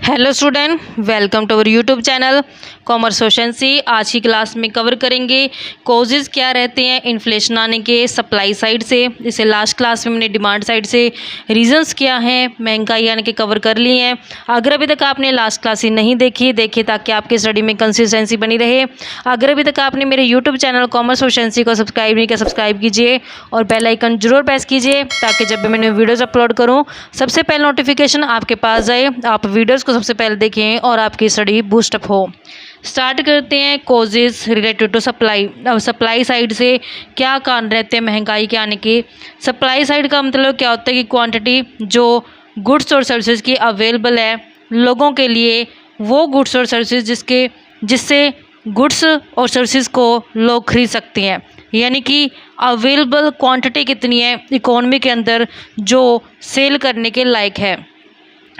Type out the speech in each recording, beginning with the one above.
Hello student, welcome to our YouTube channel commerce efficiency. आज की class में cover करेंगे कॉजेज़ क्या रहते हैं इन्फ्लेशन आने के सप्लाई साइड से। इसे लास्ट क्लास में हमने डिमांड साइड से रीजंस क्या हैं महंगाई आने के कवर कर लिए हैं। अगर अभी तक आपने लास्ट क्लास ही नहीं देखिए ताकि आपकी स्टडी में कंसिस्टेंसी बनी रहे। अगर अभी तक आपने मेरे यूट्यूब चैनल कॉमर्स एफिशिएंसी को सब्सक्राइब नहीं किया, सब्सक्राइब कीजिए और बेल आइकन जरूर प्रेस कीजिए ताकि जब भी मैंने वीडियोज़ अपलोड करूँ सबसे पहले नोटिफिकेशन आपके पास जाए, आप वीडियोज़ को सबसे पहले देखें और आपकी स्टडी बूस्टअप हो। स्टार्ट करते हैं कॉजेज़ रिलेटेड टू सप्लाई। अब सप्लाई साइड से क्या कारण रहते हैं महंगाई के आने के। सप्लाई साइड का मतलब क्या होता है कि क्वांटिटी जो गुड्स और सर्विसेज की अवेलेबल है लोगों के लिए, वो गुड्स और सर्विसेज जिससे गुड्स और सर्विसेज को लोग खरीद सकते हैं, यानी कि अवेलेबल क्वांटिटी कितनी है इकोनॉमी के अंदर जो सेल करने के लायक है,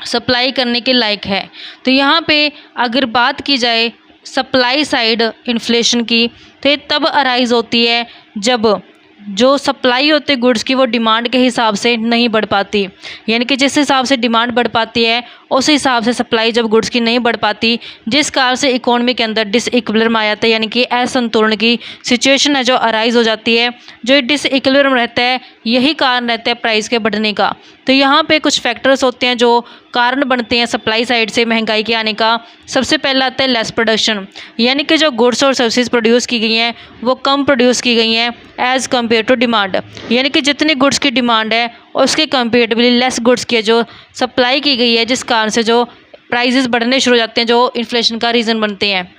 सप्लाई करने के लायक है। तो यहाँ पे अगर बात की जाए सप्लाई साइड इन्फ्लेशन की, तो ये तब अराइज होती है जब जो सप्लाई होती है गुड्स की वो डिमांड के हिसाब से नहीं बढ़ पाती, यानी कि जिस हिसाब से डिमांड बढ़ पाती है उस हिसाब से सप्लाई जब गुड्स की नहीं बढ़ पाती, जिस कारण से इकोनॉमी के अंदर डिसइक्विलिब्रियम आ जाता है, यानी कि असंतुलन की सिचुएशन है जो अराइज हो जाती है। जो डिसइक्विलिब्रियम रहता है यही कारण रहता है प्राइस के बढ़ने का। तो यहाँ पे कुछ फैक्टर्स होते हैं जो कारण बनते हैं सप्लाई साइड से महंगाई के आने का। सबसे पहला आता है लेस प्रोडक्शन, यानी कि जो गुड्स और सर्विसेज प्रोड्यूस की गई हैं वो कम प्रोड्यूस की गई हैं एज़ कम्पेयर टू डिमांड, यानी कि जितनी गुड्स की डिमांड है उसके कंपेरेटिवली लेस गुड्स की जो सप्लाई की गई है, जिस कारण से जो प्राइजेस बढ़ने शुरू हो जाते हैं जो इन्फ्लेशन का रीज़न बनते हैं।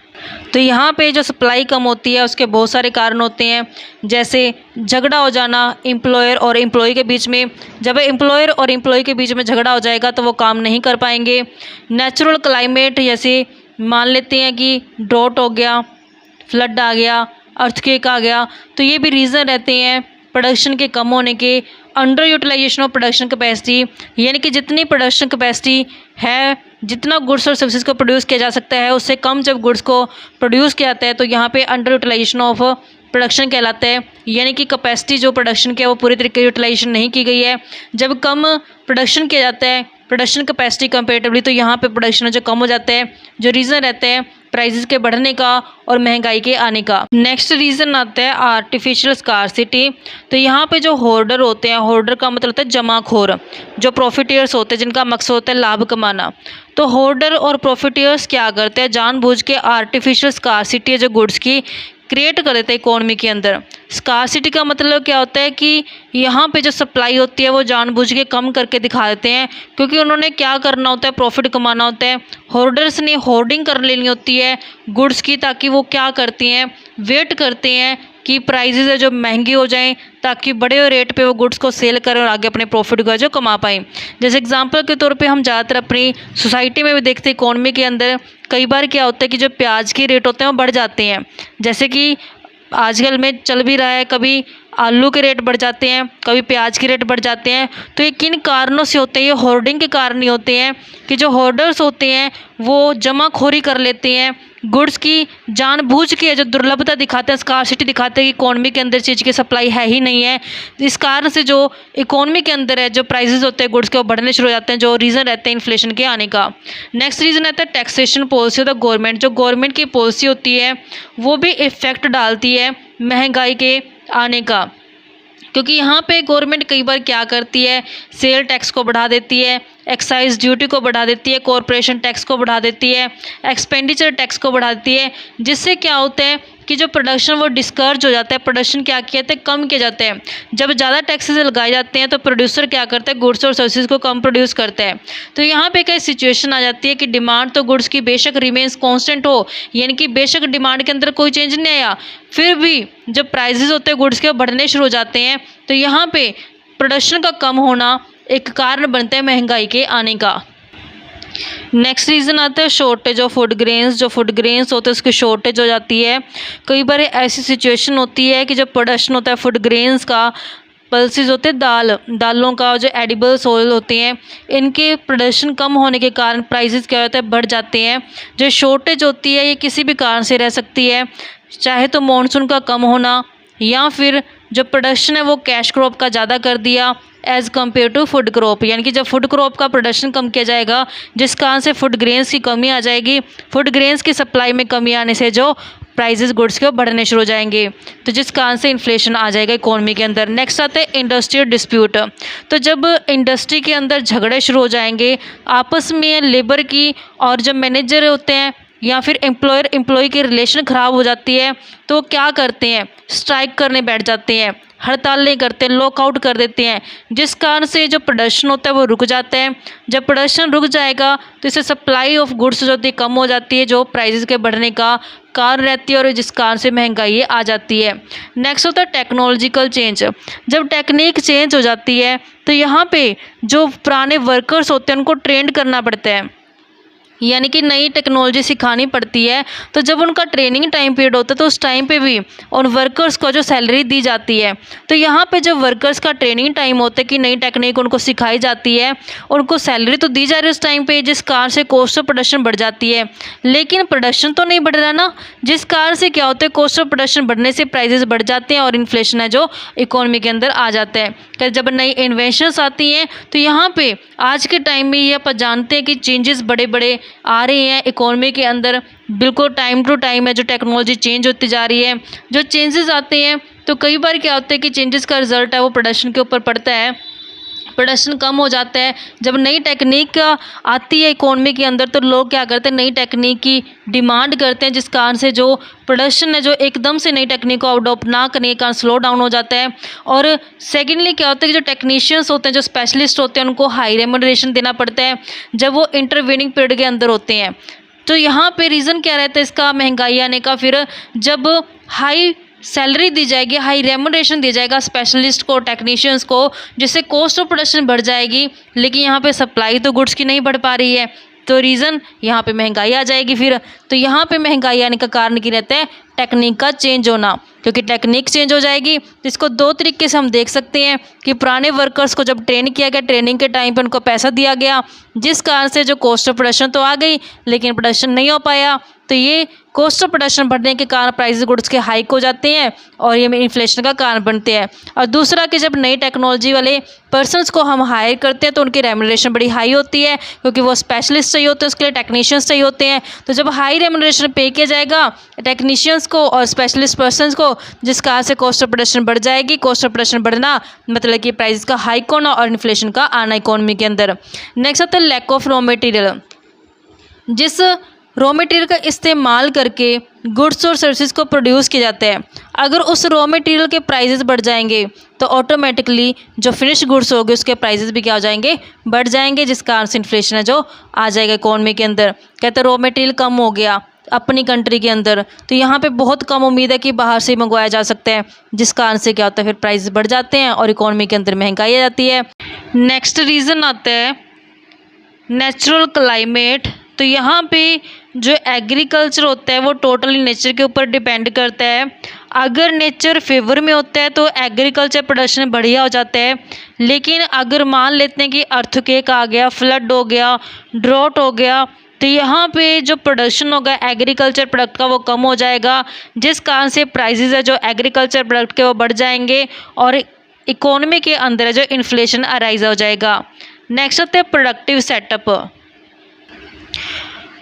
तो यहाँ पे जो सप्लाई कम होती है उसके बहुत सारे कारण होते हैं, जैसे झगड़ा हो जाना एम्प्लॉयर और एम्प्लॉय के बीच में। जब एम्प्लॉयर और एम्प्लॉय के बीच में झगड़ा हो जाएगा तो वो काम नहीं कर पाएंगे। नेचुरल क्लाइमेट, जैसे मान लेते हैं कि ड्रॉट हो गया, फ्लड आ गया, अर्थक्वेक आ गया, तो ये भी रीज़न रहते हैं प्रोडक्शन के कम होने के। Under utilisation of production capacity, यानी कि जितनी प्रोडक्शन कैपेसिटी है, जितना गुड्स और सर्विसेज को प्रोड्यूस किया जा सकता है उससे कम जब गुड्स को प्रोड्यूस किया जाता है तो यहाँ पे अंडर यूटिलाइजेशन ऑफ प्रोडक्शन कहलाता है, यानी कि कैपेसिटी जो प्रोडक्शन की है वो पूरी तरीके से यूटिलाइजेशन नहीं की गई है। जब कम प्रोडक्शन किया जाता है प्रोडक्शन कैपेसिटी कंपेरेटिवली, तो यहाँ पे प्रोडक्शन जो कम हो जाता है, जो रीज़न रहते हैं प्राइसेस के बढ़ने का और महंगाई के आने का। नेक्स्ट रीज़न आता है आर्टिफिशियल स्कार्सिटी। तो यहाँ पे जो होर्डर होते हैं, होर्डर का मतलब होता है जमाखोर, जो प्रॉफिटियर्स होते हैं जिनका मकसद होता है लाभ कमाना। तो होर्डर और प्रॉफिटियर्स क्या करते हैं, जानबूझ के आर्टिफिशियल स्कार्सिटी जो गुड्स की क्रिएट कर देते हैं इकोनॉमी के अंदर। स्कार्सिटी का मतलब क्या होता है कि यहाँ पे जो सप्लाई होती है वो जानबूझ के कम करके दिखा देते हैं, क्योंकि उन्होंने क्या करना होता है, प्रॉफिट कमाना होता है। होर्डर्स ने होर्डिंग कर लेनी होती है गुड्स की, ताकि वो क्या करती हैं, वेट करते हैं कि प्राइजेज है जो महंगी हो जाएं ताकि बड़े रेट पे वो गुड्स को सेल करें और आगे अपने प्रॉफिट को जो कमा पाएँ। जैसे एग्जांपल के तौर पे हम ज़्यादातर अपनी सोसाइटी में भी देखते हैं, इकोनॉमी के अंदर कई बार क्या होता है कि जो प्याज के रेट होते हैं वो बढ़ जाते हैं। जैसे कि आजकल में चल भी रहा है, कभी आलू के रेट बढ़ जाते हैं, कभी प्याज के रेट बढ़ जाते हैं। तो ये किन कारणों से होते हैं, ये होर्डिंग के कारण ही होते हैं कि जो होर्डर्स होते हैं वो जमाखोरी कर लेते हैं गुड्स की, जानबूझ के जो दुर्लभता दिखाते हैं, स्कार्सिटी दिखाते हैं कि इकोनॉमी के अंदर चीज़ की सप्लाई है ही नहीं है। इस कारण से जो इकोनॉमी के अंदर है जो प्राइसेस होते हैं गुड्स के वो बढ़ने शुरू हो जाते हैं, जो रीज़न रहते हैं इन्फ्लेशन के आने का। नेक्स्ट रीज़न आता है taxation policy of the government. जो गवर्नमेंट की पॉलिसी होती है वो भी इफ़ेक्ट डालती है महंगाई के आने का, क्योंकि यहाँ पे गवर्नमेंट कई बार क्या करती है, सेल टैक्स को बढ़ा देती है, एक्साइज ड्यूटी को बढ़ा देती है, कॉरपोरेशन टैक्स को बढ़ा देती है, एक्सपेंडिचर टैक्स को बढ़ा देती है, जिससे क्या होता है कि जो प्रोडक्शन वो डिस्कर्ज हो जाता है। प्रोडक्शन क्या किया जाता है, कम किया जाता है। जब ज़्यादा टैक्सेस लगाए जाते हैं तो प्रोड्यूसर क्या करता है, गुड्स और सर्विसेज को कम प्रोड्यूस करता है। तो यहाँ पे कई सिचुएशन आ जाती है कि डिमांड तो गुड्स की बेशक रिमेन्स कांस्टेंट हो, यानी कि बेशक डिमांड के अंदर कोई चेंज नहीं आया, फिर भी जब प्राइजेस होते हैं गुड्स के बढ़ने शुरू हो जाते हैं, तो यहाँ पे प्रोडक्शन का कम होना एक कारण बनता है महंगाई के आने का। नेक्स्ट रीज़न आता है शॉर्टेज ऑफ फूड ग्रेन्स। जो फूड ग्रेन्स होते हैं उसकी शॉर्टेज हो जाती है। कई बार ऐसी सिचुएशन होती है कि जब प्रोडक्शन होता है फूड ग्रेन्स का, पल्सेस होते हैं दालों का, जो एडिबल्स ऑयल होते हैं, इनके प्रोडक्शन कम होने के कारण प्राइसेस क्या होता है, बढ़ जाते हैं। जो शॉर्टेज होती है ये किसी भी कारण से रह सकती है, चाहे तो मॉनसून का कम होना या फिर जो प्रोडक्शन है वो कैश क्रॉप का ज़्यादा कर दिया as compare to food crop. यानी कि जब फूड क्रॉप का प्रोडक्शन कम किया जाएगा जिस कारण से फूड ग्रेन्स की कमी आ जाएगी, फूड ग्रेन्स की सप्लाई में कमी आने से जो प्राइजेस गुड्स के बढ़ने शुरू हो जाएंगे, तो जिस कारण से इन्फ्लेशन आ जाएगा इकोनॉमी के अंदर। नेक्स्ट आते हैं इंडस्ट्रियल डिस्प्यूट। तो जब इंडस्ट्री के अंदर झगड़े शुरू हो जाएंगे आपस में लेबर की, और जब मैनेजर होते हैं या फिर एम्प्लॉयर एम्प्लॉय की रिलेशन ख़राब हो जाती है तो क्या करते हैं, स्ट्राइक करने बैठ जाते हैं, हड़तालें करते हैं, लॉकआउट कर देते हैं, जिस कारण से जो प्रोडक्शन होता है वो रुक जाता है। जब प्रोडक्शन रुक जाएगा तो इससे सप्लाई ऑफ गुड्स जो होती है कम हो जाती है, जो प्राइसेस के बढ़ने का कारण रहती है और जिस कारण से महंगाई आ जाती है। नेक्स्ट होता है टेक्नोलॉजिकल चेंज। जब टेक्निक चेंज हो जाती है तो यहाँ पे जो पुराने वर्कर्स होते हैं उनको ट्रेंड करना पड़ता है, यानी कि नई टेक्नोलॉजी सिखानी पड़ती है। तो जब उनका ट्रेनिंग टाइम पीरियड होता है तो उस टाइम पे भी उन वर्कर्स को जो सैलरी दी जाती है, तो यहाँ पे जब वर्कर्स का ट्रेनिंग टाइम होता है कि नई टेक्निक उनको सिखाई जाती है, उनको सैलरी तो दी जा रही है उस टाइम पे, जिस कारण से कॉस्ट ऑफ प्रोडक्शन बढ़ जाती है, लेकिन प्रोडक्शन तो नहीं बढ़ रहा ना, जिस कारण से क्या होता है कॉस्ट ऑफ प्रोडक्शन बढ़ने से प्राइजेस बढ़ जाते हैं और इन्फ्लेशन है जो इकोनॉमी के अंदर आ जाता है। कि जब नई इन्वेंशंस आती हैं तो यहाँ पे आज के टाइम में ये आप जानते हैं कि चेंजेस बड़े बड़े आ रहे हैं इकोनॉमी के अंदर, बिल्कुल टाइम टू टाइम है जो टेक्नोलॉजी चेंज होती जा रही है। जो चेंजेस आते हैं तो कई बार क्या होता है कि चेंजेस का रिजल्ट है वो प्रोडक्शन के ऊपर पड़ता है, प्रोडक्शन कम हो जाता है। जब नई टेक्निक आती है इकोनॉमी के अंदर तो लोग क्या करते हैं, नई टेक्निक की डिमांड करते हैं, जिस कारण से जो प्रोडक्शन है जो एकदम से नई टेक्निक को अडॉप्ट ना करने के कारण स्लो डाउन हो जाता है। और सेकेंडली क्या होता है कि जो टेक्नीशियंस होते हैं, जो स्पेशलिस्ट होते हैं, उनको हाई रेम्यूनरेशन देना पड़ता है जब वो इंटरवेनिंग पीरियड के अंदर होते हैं। तो यहाँ पे रीज़न क्या रहता है इसका महंगाई आने का, फिर जब हाई सैलरी दी जाएगी, हाई रेम्यूनरेशन दिया जाएगा स्पेशलिस्ट को, टेक्नीशियंस को, जिससे कॉस्ट ऑफ प्रोडक्शन बढ़ जाएगी, लेकिन यहाँ पे सप्लाई तो गुड्स की नहीं बढ़ पा रही है, तो रीज़न यहाँ पे महंगाई आ जाएगी। फिर तो यहाँ पे महंगाई आने का कारण क्या रहता है, टेक्निक का चेंज होना। क्योंकि टेक्निक चेंज हो जाएगी तो इसको दो तरीके से हम देख सकते हैं कि पुराने वर्कर्स को जब ट्रेन किया गया, ट्रेनिंग के टाइम पे उनको पैसा दिया गया, जिस कारण से जो कॉस्ट ऑफ प्रोडक्शन तो आ गई लेकिन प्रोडक्शन नहीं हो पाया, तो ये कॉस्ट ऑफ प्रोडक्शन बढ़ने के कारण प्राइस गुड्स के हाइक हो जाते हैं और ये इन्फ्लेशन का कारण बनते हैं। और दूसरा कि जब नई टेक्नोलॉजी वाले पर्सनस को हम हायर करते हैं तो उनकी रेम्यूनरेशन बड़ी हाई होती है, क्योंकि वो स्पेशलिस्ट चाहिए होते हैं, उसके लिए टेक्नीशियंस चाहिए होते हैं। तो जब हाई रेम्यूनरेशन पे किया जाएगा टेक्नीशियंस को और स्पेशलिस्ट पर्सनस को, जिस कारण से कॉस्ट ऑफ प्रोडक्शन बढ़ जाएगी। कॉस्ट ऑफ प्रोडक्शन बढ़ना मतलब कि प्राइस का हाइक होना और इन्फ्लेशन का आना इकोनॉमी के अंदर। नेक्स्ट आता है लैक ऑफ रॉ मटेरियल। जिस रॉ मटेरियल का इस्तेमाल करके गुड्स और सर्विसेज को प्रोड्यूस किया जाता है, अगर उस रॉ मटेरियल के प्राइसेस बढ़ जाएंगे तो ऑटोमेटिकली जो फिनिश गुड्स होंगे उसके प्राइसेस भी क्या हो जाएंगे, बढ़ जाएंगे, जिस कारण से इन्फ्लेशन है जो आ जाएगा इकोनॉमी के अंदर। कहते हैं रॉ मटेरियल कम हो गया अपनी कंट्री के अंदर, तो यहाँ पे बहुत कम उम्मीद है कि बाहर से मंगवाया जा सकता है, जिस कारण से क्या होता है फिर प्राइस बढ़ जाते हैं और इकोनॉमी के अंदर महंगाई आ जाती है। नेक्स्ट रीज़न आता है नेचुरल क्लाइमेट। तो यहाँ पे जो एग्रीकल्चर होता है वो टोटली नेचर के ऊपर डिपेंड करता है। अगर नेचर फेवर में होता है तो एग्रीकल्चर प्रोडक्शन बढ़िया हो जाता है, लेकिन अगर मान लेते हैं कि अर्थक्वेक आ गया, फ्लड हो गया, ड्रॉट हो गया, तो यहाँ पे जो प्रोडक्शन होगा एग्रीकल्चर प्रोडक्ट का वो कम हो जाएगा, जिस कारण से प्राइसेस है जो एग्रीकल्चर प्रोडक्ट के वो बढ़ जाएंगे और इकोनॉमी के अंदर जो इन्फ्लेशन अराइज हो जाएगा। नेक्स्ट होता है प्रोडक्टिव सेटअप।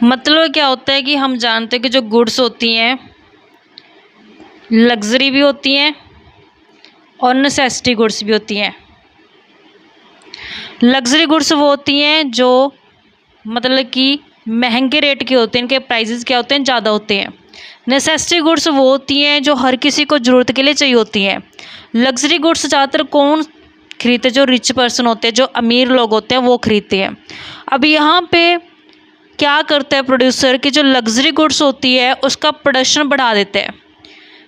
मतलब क्या होता है कि हम जानते हैं कि जो गुड्स होती हैं लग्जरी भी होती हैं और नेसेसिटी गुड्स भी होती हैं। लग्जरी गुड्स वो होती हैं जो मतलब कि महंगे रेट के होते हैं, इनके प्राइसेस क्या होते हैं, ज़्यादा होते हैं। नेसेसिटी गुड्स वो होती हैं जो हर किसी को ज़रूरत के लिए चाहिए होती हैं। लग्जरी गुड्स ज़्यादातर कौन खरीदते, जो रिच पर्सन होते हैं, जो अमीर लोग होते हैं वो खरीदते हैं। अब यहाँ पे क्या करता है प्रोड्यूसर कि जो लग्जरी गुड्स होती है उसका प्रोडक्शन बढ़ा देते हैं।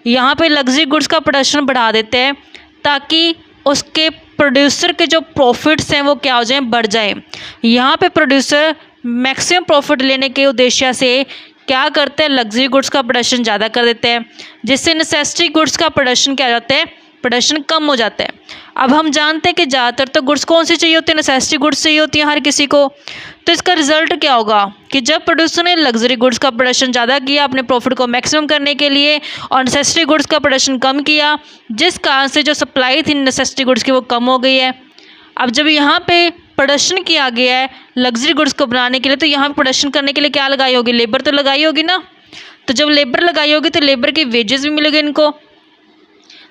यहाँ पे लग्जरी गुड्स का प्रोडक्शन बढ़ा देते हैं ताकि उसके प्रोड्यूसर के जो प्रॉफिट्स हैं वो क्या हो जाएं, बढ़ जाएं। यहाँ पे प्रोड्यूसर मैक्सिमम प्रॉफिट लेने के उद्देश्य से क्या करते हैं, लग्जरी गुड्स का प्रोडक्शन ज़्यादा कर देते हैं, जिससे नेसेसिटी गुड्स का प्रोडक्शन क्या हो जाता है, प्रोडक्शन कम हो जाता है। अब हम जानते हैं कि ज़्यादातर तो गुड्स कौन सी चाहिए होती है, नेसेसिटी गुड्स चाहिए होती हैं हर किसी को। तो इसका रिजल्ट क्या होगा कि जब प्रोड्यूसर ने लग्जरी गुड्स का प्रोडक्शन ज़्यादा किया अपने प्रॉफिट को मैक्सिमम करने के लिए और नेसेसिटी गुड्स का प्रोडक्शन कम किया, जिस कारण से जो सप्लाई थी नेसेसिटी गुड्स की वो कम हो गई है। अब जब यहाँ पे प्रोडक्शन किया गया है लग्जरी गुड्स को बनाने के लिए, तो यहाँ प्रोडक्शन करने के लिए क्या लगाई होगी, लेबर तो लगाई होगी ना। तो जब लेबर लगाई होगी तो लेबर की वेजेस भी मिलेगी इनको।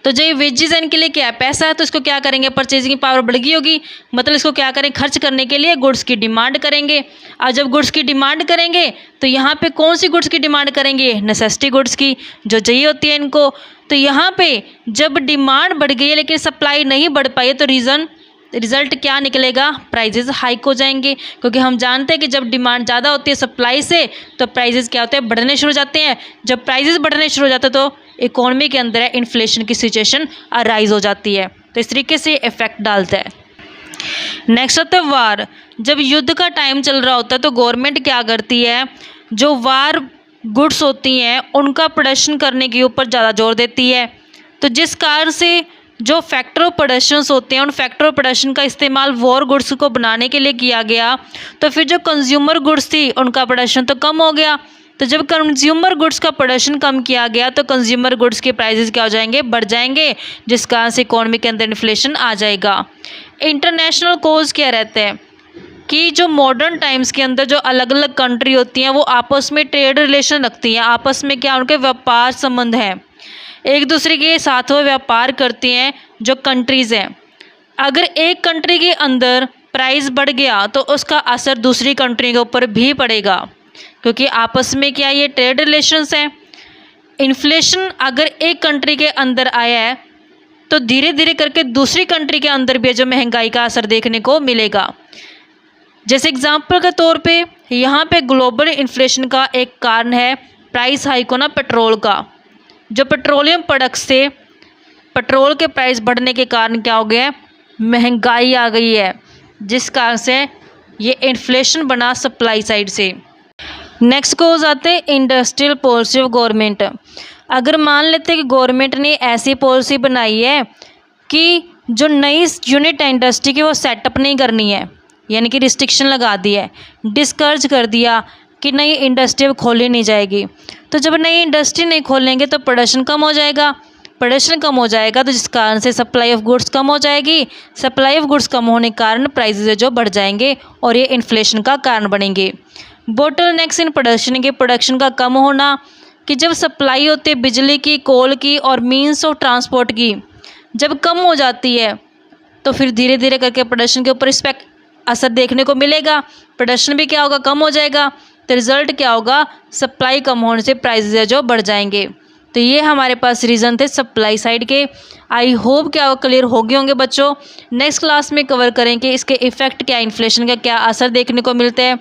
तो जो ये वेजेस है इनके लिए क्या है, पैसा है, तो इसको क्या करेंगे, परचेजिंग पावर बढ़ गई होगी, मतलब इसको क्या करें, खर्च करने के लिए गुड्स की डिमांड करेंगे। और जब गुड्स की डिमांड करेंगे तो यहाँ पे कौन सी गुड्स की डिमांड करेंगे, नेसेसिटी गुड्स की जो चाहिए होती है इनको। तो यहाँ पे जब डिमांड बढ़ गई है लेकिन सप्लाई नहीं बढ़ पाई है, तो रिजल्ट क्या निकलेगा, प्राइजेस हाइक हो जाएंगे। क्योंकि हम जानते हैं कि जब डिमांड ज़्यादा होती है सप्लाई से तो प्राइजेस क्या होते हैं, बढ़ने शुरू हो जाते हैं। जब प्राइजेस बढ़ने शुरू हो जाते हैं तो इकोनॉमी के अंदर इन्फ्लेशन की सिचुएशन अराइज हो जाती है। तो इस तरीके से इफेक्ट डालता है। नेक्स्ट होता है वार। जब युद्ध का टाइम चल रहा होता है तो गवर्नमेंट क्या करती है, जो वार गुड्स होती हैं उनका प्रोडक्शन करने के ऊपर ज़्यादा जोर देती है। तो जिस कारण से जो फैक्टर ऑफ प्रोडक्शंस होते हैं उन फैक्टर ऑफ प्रोडक्शन का इस्तेमाल वॉर गुड्स को बनाने के लिए किया गया, तो फिर जो कंज्यूमर गुड्स थी उनका प्रोडक्शन तो कम हो गया। तो जब कंज्यूमर गुड्स का प्रोडक्शन कम किया गया तो कंज्यूमर गुड्स के प्राइसेस क्या हो जाएंगे, बढ़ जाएंगे, जिस कारण से इकोनॉमी के अंदर इन्फ्लेशन आ जाएगा। इंटरनेशनल कोज क्या रहते हैं कि जो मॉडर्न टाइम्स के अंदर जो अलग अलग कंट्री होती हैं वो आपस में ट्रेड रिलेशन रखती हैं, आपस में क्या उनके व्यापार संबंध हैं, एक दूसरे के साथ वो व्यापार करती हैं जो कंट्रीज़ हैं। अगर एक कंट्री के अंदर प्राइस बढ़ गया तो उसका असर दूसरी कंट्री के ऊपर भी पड़ेगा, क्योंकि आपस में क्या ये ट्रेड रिलेशंस हैं। इन्फ्लेशन अगर एक कंट्री के अंदर आया है तो धीरे धीरे करके दूसरी कंट्री के अंदर भी जो महंगाई का असर देखने को मिलेगा। जैसे एग्जांपल के तौर पे यहाँ पे ग्लोबल इन्फ्लेशन का एक कारण है प्राइस हाइक होना पेट्रोल का। जो पेट्रोलियम प्रोडक्ट्स थे, पेट्रोल के प्राइस बढ़ने के कारण क्या हो गया है, महंगाई आ गई है, जिस कारण से ये इन्फ्लेशन बना सप्लाई साइड से। नेक्स्ट कोज आते हैं इंडस्ट्रियल पॉलिसी ऑफ गवर्नमेंट। अगर मान लेते हैं कि गवर्नमेंट ने ऐसी पॉलिसी बनाई है कि जो नई यूनिट है इंडस्ट्री की वो सेटअप नहीं करनी है, यानी कि रिस्ट्रिक्शन लगा दी है, डिस्करेज कर दिया कि नई इंडस्ट्री अब खोली नहीं जाएगी। तो जब नई इंडस्ट्री नहीं खोलेंगे तो प्रोडक्शन कम हो जाएगा, प्रोडक्शन कम हो जाएगा तो जिस कारण से सप्लाई ऑफ गुड्स कम हो जाएगी, सप्लाई ऑफ गुड्स कम होने के कारण प्राइसेस जो बढ़ जाएंगे और ये इन्फ्लेशन का कारण बनेंगे। बोटलनेक्स इन प्रोडक्शन के प्रोडक्शन का कम होना, कि जब सप्लाई होती है बिजली की, कोल की और मीन्स ऑफ ट्रांसपोर्ट की जब कम हो जाती है तो फिर धीरे धीरे करके प्रोडक्शन के ऊपर इस पर असर देखने को मिलेगा, प्रोडक्शन भी क्या होगा, कम हो जाएगा। तो रिज़ल्ट क्या होगा, सप्लाई कम होने से प्राइसेस जो बढ़ जाएंगे। तो ये हमारे पास रीज़न थे सप्लाई साइड के। आई होप क्या क्लियर हो गए होंगे बच्चों। नेक्स्ट क्लास में कवर करेंगे इसके इफ़ेक्ट क्या, इन्फ्लेशन का क्या असर देखने को मिलते हैं।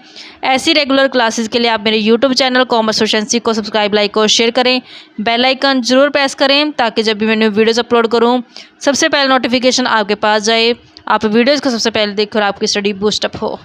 ऐसी रेगुलर क्लासेस के लिए आप मेरे यूट्यूब चैनल कॉमर्स सोशेंसी को सब्सक्राइब, लाइक और शेयर करें। बेल आइकन जरूर प्रेस करें ताकि जब भी मैं न्यू वीडियोज़ अपलोड करूँ सबसे पहले नोटिफिकेशन आपके पास जाए, आप वीडियोज़ को सबसे पहले देखकर आपकी स्टडी बूस्टअप हो।